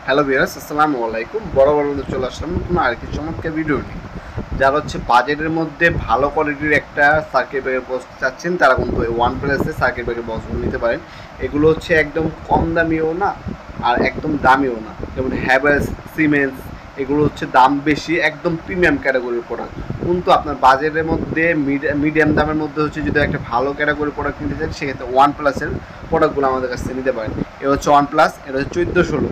Hello viewers, আসসালামু আলাইকুম। বরাবর মতো চলে আসলাম নতুন আরেকটি চমৎকার ভিডিও নিয়ে। যারা হচ্ছে বাজেটের মধ্যে ভালো কোয়ালিটির একটা সার্কিট ব্রেকার বক্স চাচ্ছেন, তারা কিন্তু এই ওয়ান প্লাসের সার্কিট ব্রেকার বক্সগুলো নিতে পারেন। এগুলো হচ্ছে একদম কম দামিও না আর একদম দামিও না। যেমন হ্যাভেলস, সিমেন্স, এগুলো হচ্ছে দাম বেশি, একদম প্রিমিয়াম ক্যাটাগরির প্রোডাক্ট। কিন্তু আপনার বাজেটের মধ্যে মিডিয়াম দামের মধ্যে হচ্ছে যদি একটা ভালো ক্যাটাগরি প্রোডাক্ট নিতে চান, সেক্ষেত্রে ওয়ান প্লাসের প্রোডাক্টগুলো আমাদের কাছ থেকে নিতে পারেন। এ হচ্ছে ওয়ান প্লাস, এটা হচ্ছে 14-16,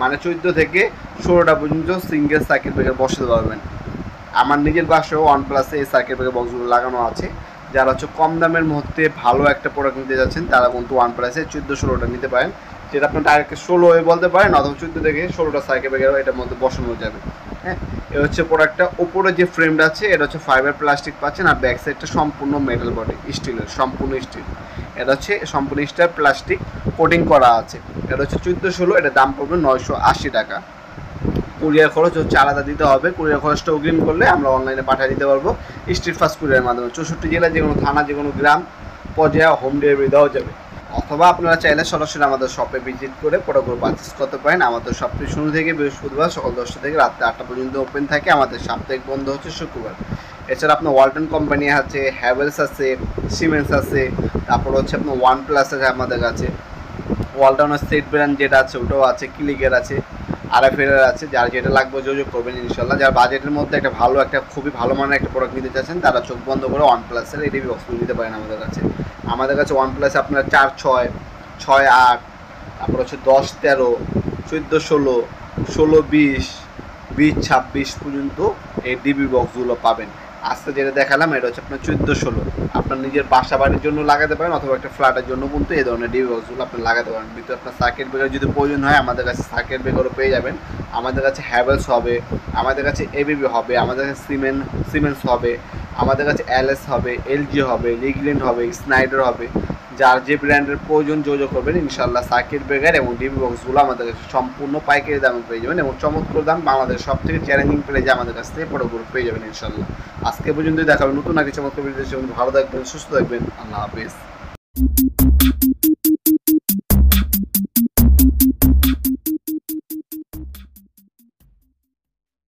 মানে 14 থেকে 16টা পর্যন্ত সিঙ্গেল সার্কিট ব্রেকার বসাতে পারবেন। আমার নিজের বাসায়ও ওয়ান প্লাসে এই সার্কিট ব্রেকার বক্সগুলো লাগানো আছে। যারা হচ্ছে কম দামের মধ্যে ভালো একটা প্রোডাক্ট নিতে যাচ্ছেন, তারা কিন্তু ওয়ান প্লাসে 14-16টা নিতে পারেন। যেটা আপনার ডাইরেক্ট 16 বলতে পারেন, অথবা 14 থেকে 16টা সার্কিট ব্রেকার এটার মধ্যে বসানো যাবে। হ্যাঁ, এ হচ্ছে প্রোডাক্টটা। উপরে যে ফ্রেমটা আছে এটা হচ্ছে ফাইবার প্লাস্টিক পাচ্ছেন, আর ব্যাক সাইডটা সম্পূর্ণ মেটাল বডি, স্টিলের, সম্পূর্ণ স্টিল। এটা হচ্ছে সম্পূর্ণ স্টিল প্লাস্টিক কোটিং করা আছে। এটা হচ্ছে 14-16, এটার দাম পড়বে 980 টাকা। কুরিয়ার খরচ হচ্ছে আলাদা দিতে হবে। কুরিয়ার খরচটা অগ্রিম করলে আমরা অনলাইনে পাঠিয়ে দিতে পারবো স্ট্রিট ফাস্ট কুরিয়ারের মাধ্যমে। 64 জেলা, যে কোনো থানা, যে কোনো গ্রাম পর্যায়ে হোম ডেলিভারি দেওয়া যাবে। অথবা আপনারা চাইলে সরাসরি আমাদের শপে ভিজিট করে প্রোডাক্টগুলো পারচেস করতে পারেন। আমাদের শপটি শুরু থেকে বৃহস্পতিবার সকাল 10টা থেকে রাত্রে 8টা পর্যন্ত ওপেন থাকে। আমাদের সাপ্তাহিক বন্ধ হচ্ছে শুক্রবার। এছাড়া আপনার ওয়ালটন কোম্পানি আছে, হ্যাভেলস আছে, সিমেন্স আছে, তারপর হচ্ছে আপনার ওয়ান প্লাস আছে আমাদের কাছে। ওয়ালটনের সেট ব্র্যান্ড যেটা আছে ওটাও আছে, ক্লিকের আছে, আরএফএল আছে। যার যেটা লাগবে যোগাযোগ করবেন ইনশাল্লাহ। যার বাজেটের মধ্যে একটা ভালো, একটা খুবই ভালো মানের একটা প্রোডাক্ট নিতে চাচ্ছেন, তারা চোখ বন্ধ করে ওয়ান প্লাসের এটিভি বক্সগুলো নিতে পারেন আমাদের কাছে। আমাদের কাছে ওয়ান প্লাসে আপনার 4-6, 6-8, তারপর হচ্ছে 10-13, 14-16, 16-20, 20-26 পর্যন্ত এই ডিবি বক্সগুলো পাবেন। আজকে যেটা দেখালাম এটা হচ্ছে আপনার 14-16। আপনার নিজের বাসা বাড়ির জন্য লাগাতে পারেন, অথবা একটা ফ্ল্যাটের জন্য কিন্তু এই ধরনের ডিবি বক্সগুলো আপনি লাগাতে পারেন। ভিতরে আপনার সার্কিট ব্রেকার যদি প্রয়োজন হয়, আমাদের কাছে সার্কিট ব্রেকারও পেয়ে যাবেন। আমাদের কাছে হ্যাভেলস হবে, আমাদের কাছে এবিবি হবে, আমাদের কাছে সিমেন্স হবে, আমাদের কাছে এলএস হবে, এলজি হবে, লিগল্যান্ড হবে, স্নাইডার হবে। যার যে ব্র্যান্ডের প্রয়োজন যোগাযোগ করবেন ইনশাল্লাহ। সার্কিট ব্রেকার এবং ডিবি বক্সগুলো আমাদের কাছে সম্পূর্ণ পাইকারি দামে পেয়ে যাবেন, এবং চমৎকার দাম, বাংলাদেশ সব থেকে চ্যালেঞ্জিং প্রাইসে আমাদের কাছ থেকে প্রোডাক্টগুলো পেয়ে যাবেন ইনশাল্লাহ। আজকে পর্যন্তই দেখা হবে নতুন আগে চমৎকার ভিডিও। ভালো থাকবেন, সুস্থ থাকবেন, আল্লাহ হাফিজ।